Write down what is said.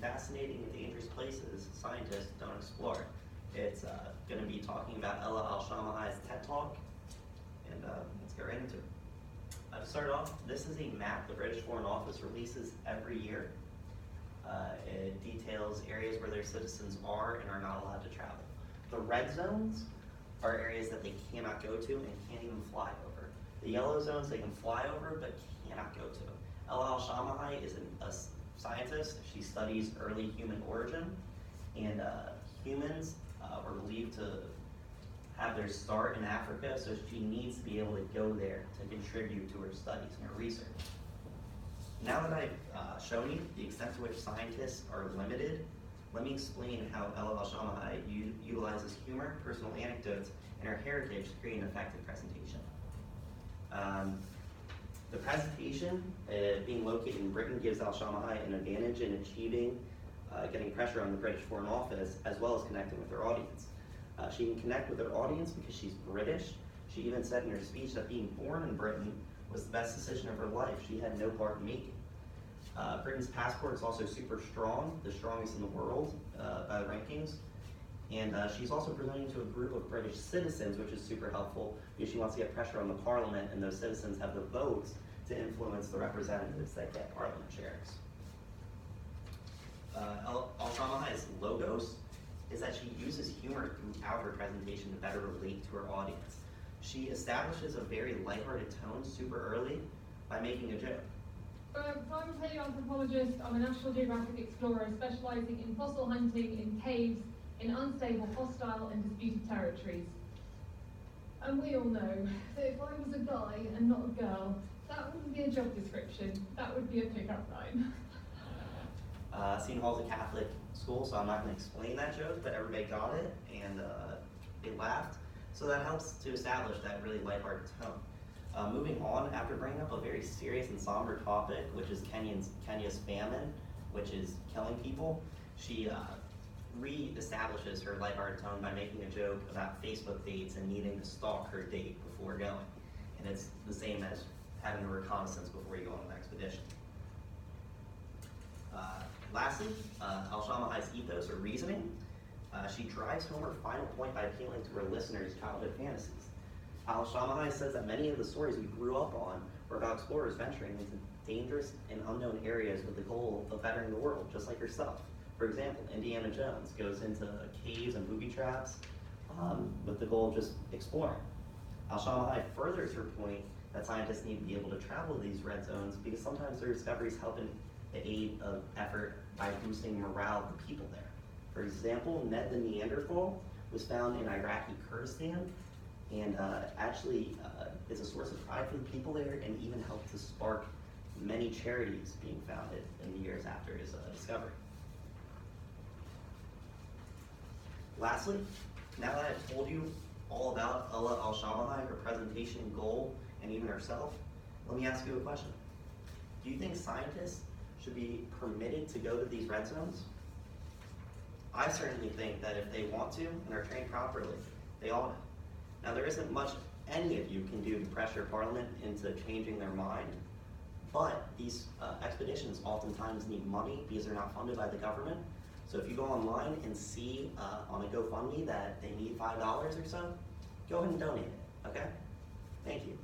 fascinating and dangerous places scientists don't explore. It's going to be talking about Al-Shamahi's TED Talk, and let's get right into it. To start off, this is a map the British Foreign Office releases every year. It details areas where their citizens are and are not allowed to travel. The red zones are areas that they cannot go to and can't even fly over. The yellow zones they can fly over but cannot go to. Al-Shamahi is a scientist. She studies early human origin, and humans were believed to have their start in Africa, so she needs to be able to go there to contribute to her studies and her research. Now that I've shown you the extent to which scientists are limited, let me explain how Al-Shamahi utilizes humor, personal anecdotes, and her heritage to create an effective presentation. The presentation, being located in Britain, gives Al-Shamahi an advantage in achieving getting pressure on the British Foreign Office, as well as connecting with her audience. She can connect with her audience because she's British. She even said in her speech that being born in Britain was the best decision of her life. She had no part in making. Britain's passport is also super strong, the strongest in the world by the rankings. And she's also presenting to a group of British citizens, which is super helpful because she wants to get pressure on the parliament, and those citizens have the votes to influence the representatives that get parliament chairs. Al-Shamahi's logos is that she uses humor throughout her presentation to better relate to her audience. She establishes a very lighthearted tone super early by making a joke. So I'm a paleoanthropologist. I'm a National Geographic explorer specializing in fossil hunting in caves in unstable, hostile, and disputed territories. And we all know that if I was a guy and not a girl, that wouldn't be a job description. That would be a pickup line. Seton Hall's a Catholic school, so I'm not going to explain that joke, but everybody got it, and they laughed. So that helps to establish that really lighthearted tone. Moving on, after bringing up a very serious and somber topic, which is Kenya's famine, which is killing people, she re-establishes her lighthearted tone by making a joke about Facebook dates and needing to stalk her date before going. And it's the same as having a reconnaissance before you go on an expedition. Lastly, Al-Shamahi's ethos or reasoning. She drives home her final point by appealing to her listeners' childhood fantasies. Al-Shamahi says that many of the stories we grew up on were about explorers venturing into dangerous and unknown areas with the goal of bettering the world, just like herself. For example, Indiana Jones goes into caves and booby traps with the goal of just exploring. Al-Shamahi furthers her point that scientists need to be able to travel to these red zones because sometimes their discoveries help in the aid of effort by boosting morale of the people there. For example, Ned the Neanderthal was found in Iraqi Kurdistan and actually is a source of pride for the people there and even helped to spark many charities being founded in the years after his discovery. Lastly, now that I've told you all about Al-Shamahi, her presentation goal, and even herself, let me ask you a question. Do you think scientists should be permitted to go to these red zones? I certainly think that if they want to and are trained properly, they ought to. Now, there isn't much any of you can do to pressure Parliament into changing their mind, but these expeditions oftentimes need money because they're not funded by the government. So if you go online and see on a GoFundMe that they need $5 or so, go ahead and donate it, okay? Thank you.